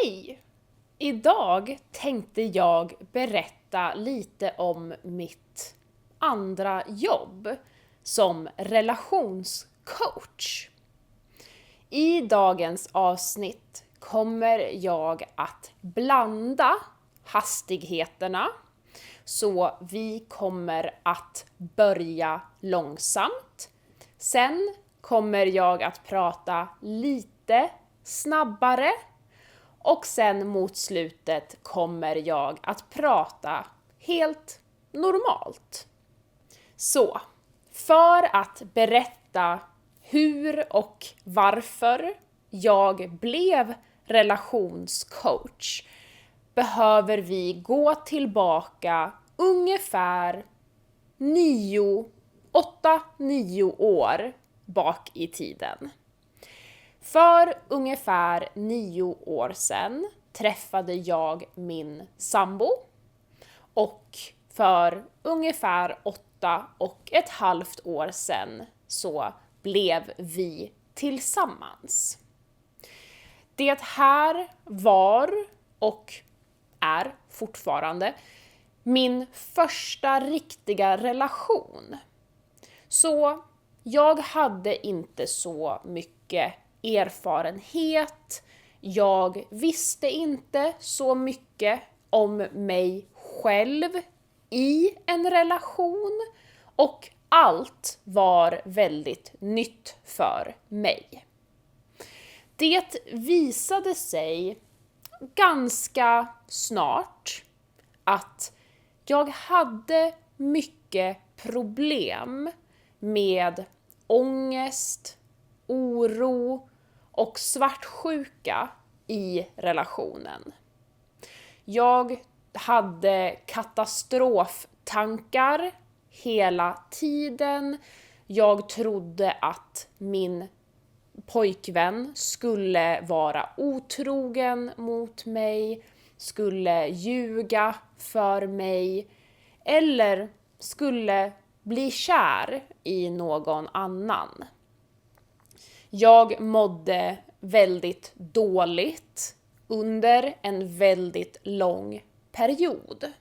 Hej! Idag tänkte jag berätta lite om mitt andra jobb som relationscoach. I dagens avsnitt kommer jag att blanda hastigheterna, så vi kommer att börja långsamt. Sen kommer jag att prata lite snabbare och sen mot slutet kommer jag att prata helt normalt. Så, för att berätta hur och varför jag blev relationscoach behöver vi gå tillbaka ungefär 8-9 år bak i tiden. För ungefär 9 år sedan träffade jag min sambo och för ungefär 8,5 år sedan så blev vi tillsammans. Det här var och är fortfarande min första riktiga relation. Så jag hade inte så mycket erfarenhet. Jag visste inte så mycket om mig själv i en relation och allt var väldigt nytt för mig. Det visade sig ganska snart att jag hade mycket problem med ångest, oro och svartsjuka i relationen. Jag hade katastroftankar hela tiden. Jag trodde att min pojkvän skulle vara otrogen mot mig, skulle ljuga för mig eller skulle bli kär i någon annan. Jag mådde väldigt dåligt under en väldigt lång period.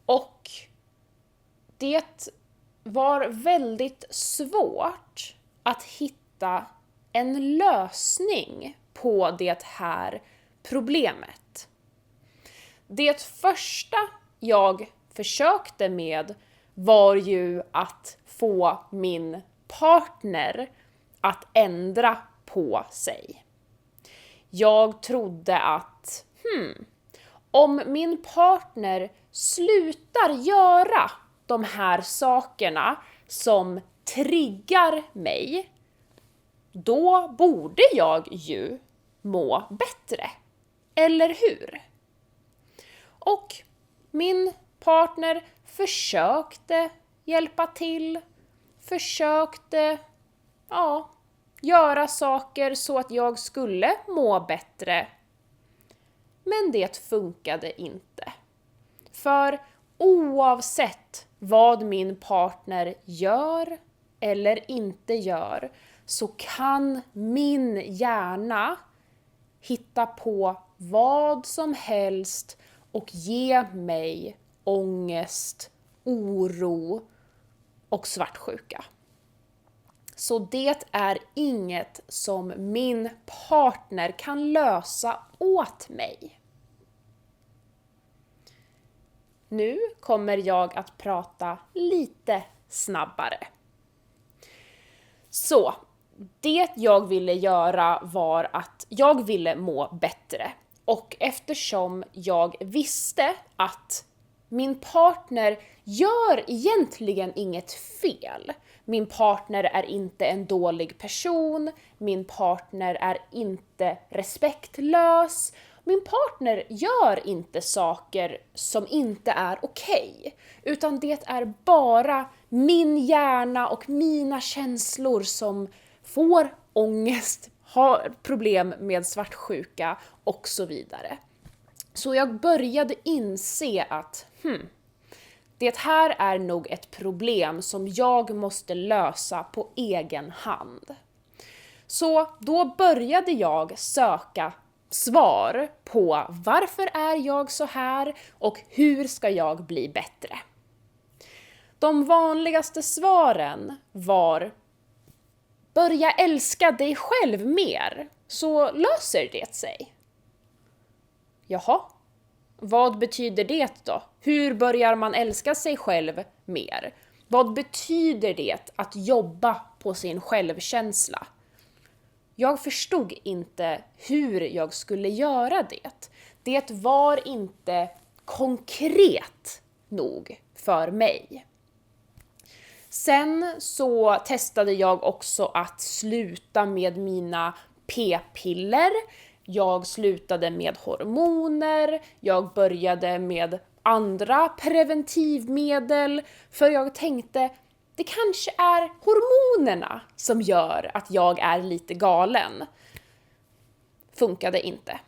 Och det var väldigt svårt att hitta en lösning på det här problemet. Det första jag försökte med var ju att få min partner att ändra på sig. Jag trodde att om min partner slutar göra de här sakerna som triggar mig, då borde jag ju må bättre. Eller hur? Och min partner försökte hjälpa till, försökte göra saker så att jag skulle må bättre. Men det funkade inte. För oavsett vad min partner gör eller inte gör så kan min hjärna hitta på vad som helst och ge mig ångest, oro och svartsjuka. Så det är inget som min partner kan lösa åt mig. Nu kommer jag att prata lite snabbare. Så, det jag ville göra var att jag ville må bättre. Och eftersom jag visste att min partner gör egentligen inget fel. Min partner är inte en dålig person. Min partner är inte respektlös. Min partner gör inte saker som inte är okej. Utan det är bara min hjärna och mina känslor som får ångest, har problem med svartsjuka och så vidare. Så jag började inse att det här är nog ett problem som jag måste lösa på egen hand. Så då började jag söka svar på varför är jag så här och hur ska jag bli bättre. De vanligaste svaren var: börja älska dig själv mer, så löser det sig. Jaha, vad betyder det då? Hur börjar man älska sig själv mer? Vad betyder det att jobba på sin självkänsla? Jag förstod inte hur jag skulle göra det. Det var inte konkret nog för mig. Sen så testade jag också att sluta med mina p-piller. Jag slutade med hormoner. Jag började med andra preventivmedel. För jag tänkte, det kanske är hormonerna som gör att jag är lite galen. Funkade inte.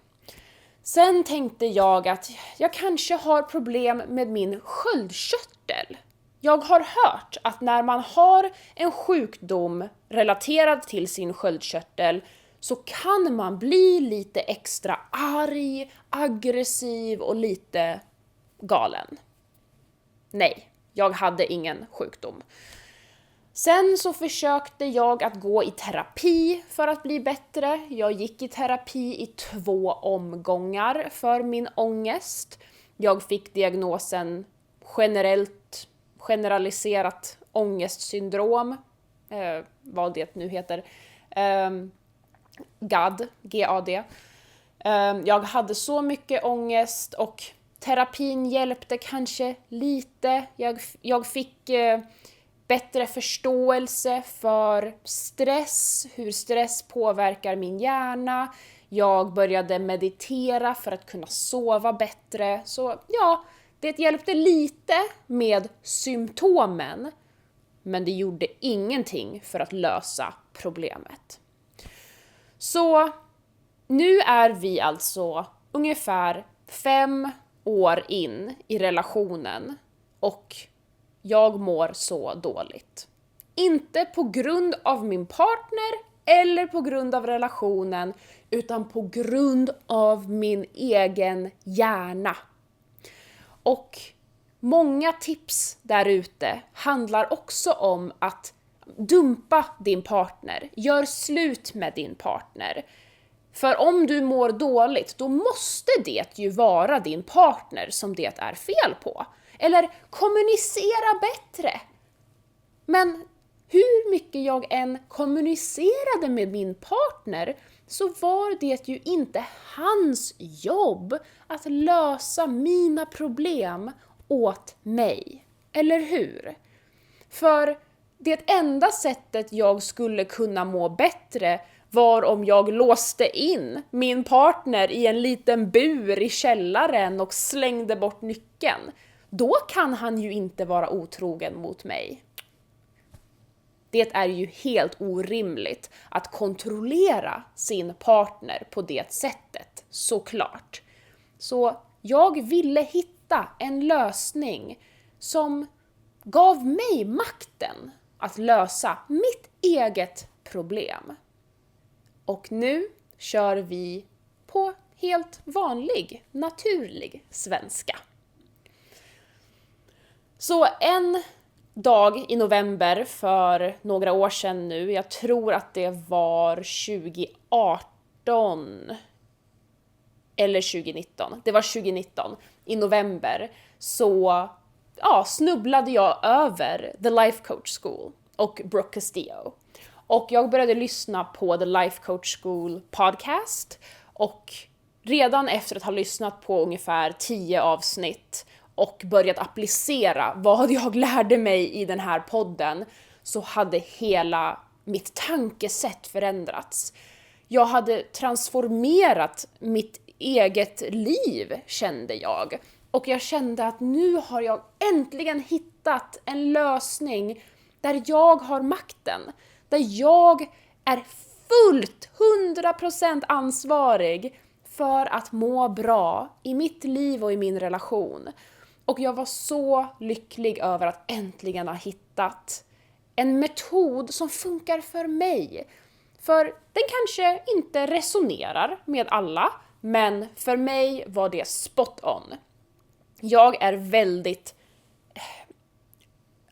Sen tänkte jag att jag kanske har problem med min sköldkörtel. Jag har hört att när man har en sjukdom relaterad till sin sköldkörtel så kan man bli lite extra arg, aggressiv och lite galen. Nej, jag hade ingen sjukdom. Sen så försökte jag att gå i terapi för att bli bättre. Jag gick i terapi i 2 omgångar för min ångest. Jag fick diagnosen generaliserat ångestsyndrom, vad det nu heter, GAD. Jag hade så mycket ångest och terapin hjälpte kanske lite. Jag fick bättre förståelse för stress, hur stress påverkar min hjärna. Jag började meditera för att kunna sova bättre. Så ja, det hjälpte lite med symptomen, men det gjorde ingenting för att lösa problemet. Så nu är vi alltså ungefär 5 år in i relationen och jag mår så dåligt. Inte på grund av min partner eller på grund av relationen, utan på grund av min egen hjärna. Och många tips där ute handlar också om att dumpa din partner. Gör slut med din partner. För om du mår dåligt, då måste det ju vara din partner som det är fel på. Eller kommunicera bättre. Men hur mycket jag än kommunicerade med min partner så var det ju inte hans jobb att lösa mina problem åt mig. Eller hur? För det enda sättet jag skulle kunna må bättre var om jag låste in min partner i en liten bur i källaren och slängde bort nyckeln. Då kan han ju inte vara otrogen mot mig. Det är ju helt orimligt att kontrollera sin partner på det sättet, såklart. Så jag ville hitta en lösning som gav mig makten att lösa mitt eget problem. Och nu kör vi på helt vanlig, naturlig svenska. Så en dag i november för några år sedan nu, jag tror att det var 2018 eller 2019, det var 2019 i november, så snubblade jag över The Life Coach School och Brooke Castillo. Och jag började lyssna på The Life Coach School podcast och redan efter att ha lyssnat på ungefär 10 avsnitt och börjat applicera vad jag lärde mig i den här podden så hade hela mitt tankesätt förändrats. Jag hade transformerat mitt eget liv, kände jag. Och jag kände att nu har jag äntligen hittat en lösning där jag har makten. Där jag är fullt 100% ansvarig för att må bra i mitt liv och i min relation. Och jag var så lycklig över att äntligen ha hittat en metod som funkar för mig. För den kanske inte resonerar med alla, men för mig var det spot on. Jag är väldigt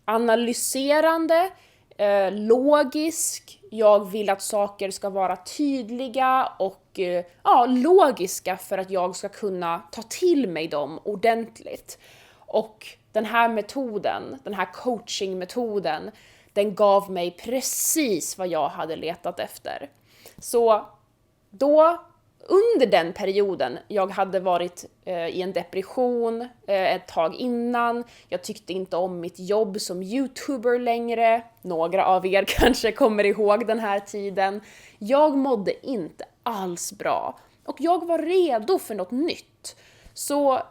analyserande, logisk. Jag vill att saker ska vara tydliga och logiska för att jag ska kunna ta till mig dem ordentligt. Och den här metoden, den här coachingmetoden, den gav mig precis vad jag hade letat efter. Så då, under den perioden, jag hade varit i en depression ett tag innan. Jag tyckte inte om mitt jobb som YouTuber längre. Några av er kanske kommer ihåg den här tiden. Jag mådde inte alls bra. Och jag var redo för något nytt. Så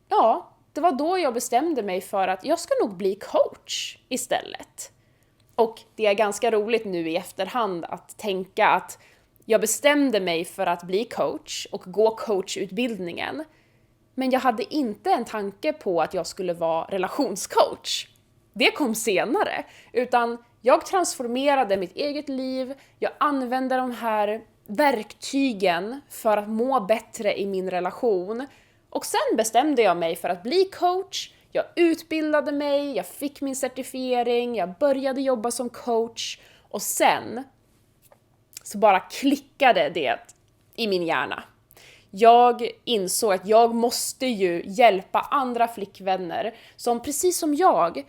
ja, det var då jag bestämde mig för att jag ska nog bli coach istället. Och det är ganska roligt nu i efterhand att tänka att jag bestämde mig för att bli coach och gå coachutbildningen. Men jag hade inte en tanke på att jag skulle vara relationscoach. Det kom senare. Utan jag transformerade mitt eget liv. Jag använde de här verktygen för att må bättre i min relation. Och sen bestämde jag mig för att bli coach. Jag utbildade mig, jag fick min certifiering, jag började jobba som coach. Och sen så bara klickade det i min hjärna. Jag insåg att jag måste ju hjälpa andra flickvänner som precis som jag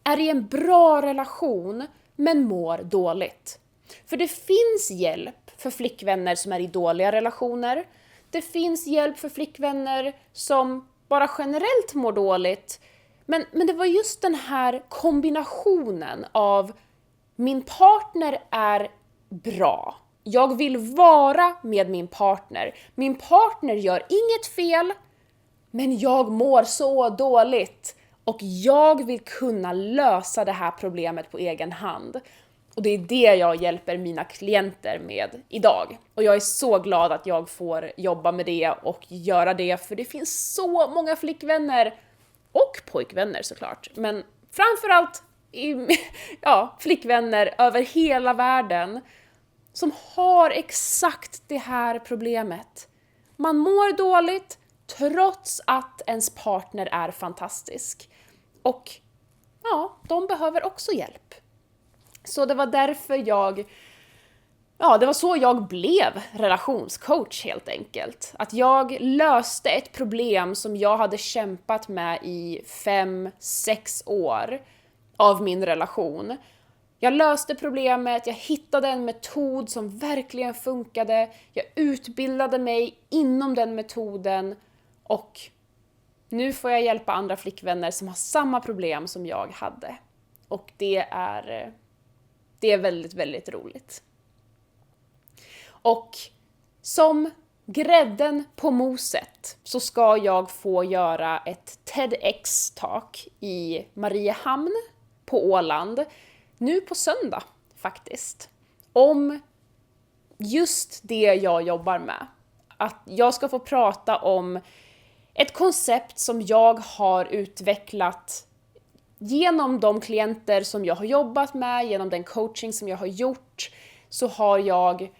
är i en bra relation men mår dåligt. För det finns hjälp för flickvänner som är i dåliga relationer. Det finns hjälp för flickvänner som bara generellt mår dåligt. Men det var just den här kombinationen av min partner är bra. Jag vill vara med min partner. Min partner gör inget fel, men jag mår så dåligt. Och jag vill kunna lösa det här problemet på egen hand. Och det är det jag hjälper mina klienter med idag. Och jag är så glad att jag får jobba med det och göra det. För det finns så många flickvänner och pojkvänner såklart. Men framförallt flickvänner över hela världen som har exakt det här problemet. Man mår dåligt trots att ens partner är fantastisk. Och de behöver också hjälp. Så det var därför det var så jag blev relationscoach helt enkelt. Att jag löste ett problem som jag hade kämpat med i 5-6 år av min relation. Jag löste problemet, jag hittade en metod som verkligen funkade. Jag utbildade mig inom den metoden och nu får jag hjälpa andra flickvänner som har samma problem som jag hade. Och det är väldigt, väldigt roligt. Och som grädden på moset så ska jag få göra ett TEDx-talk i Mariehamn på Åland nu på söndag faktiskt. Om just det jag jobbar med. Att jag ska få prata om ett koncept som jag har utvecklat genom de klienter som jag har jobbat med, genom den coaching som jag har gjort, så har jag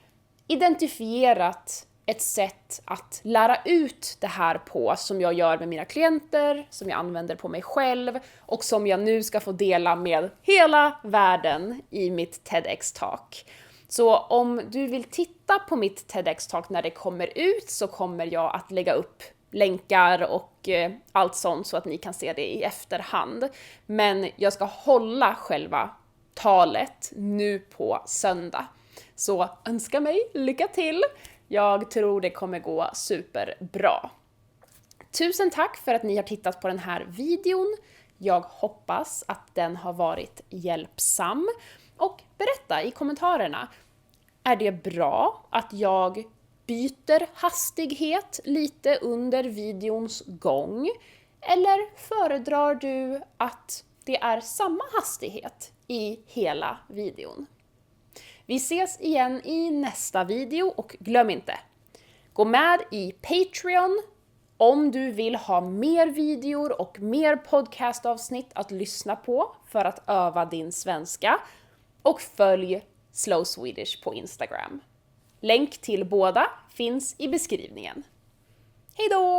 identifierat ett sätt att lära ut det här på som jag gör med mina klienter, som jag använder på mig själv och som jag nu ska få dela med hela världen i mitt TEDx-talk. Så om du vill titta på mitt TEDx-talk när det kommer ut så kommer jag att lägga upp länkar och allt sånt så att ni kan se det i efterhand. Men jag ska hålla själva talet nu på söndag. Så önska mig lycka till! Jag tror det kommer gå superbra. Tusen tack för att ni har tittat på den här videon. Jag hoppas att den har varit hjälpsam. Och berätta i kommentarerna. Är det bra att jag byter hastighet lite under videons gång? Eller föredrar du att det är samma hastighet i hela videon? Vi ses igen i nästa video och glöm inte, gå med i Patreon om du vill ha mer videor och mer podcastavsnitt att lyssna på för att öva din svenska och följ Slow Swedish på Instagram. Länk till båda finns i beskrivningen. Hej då!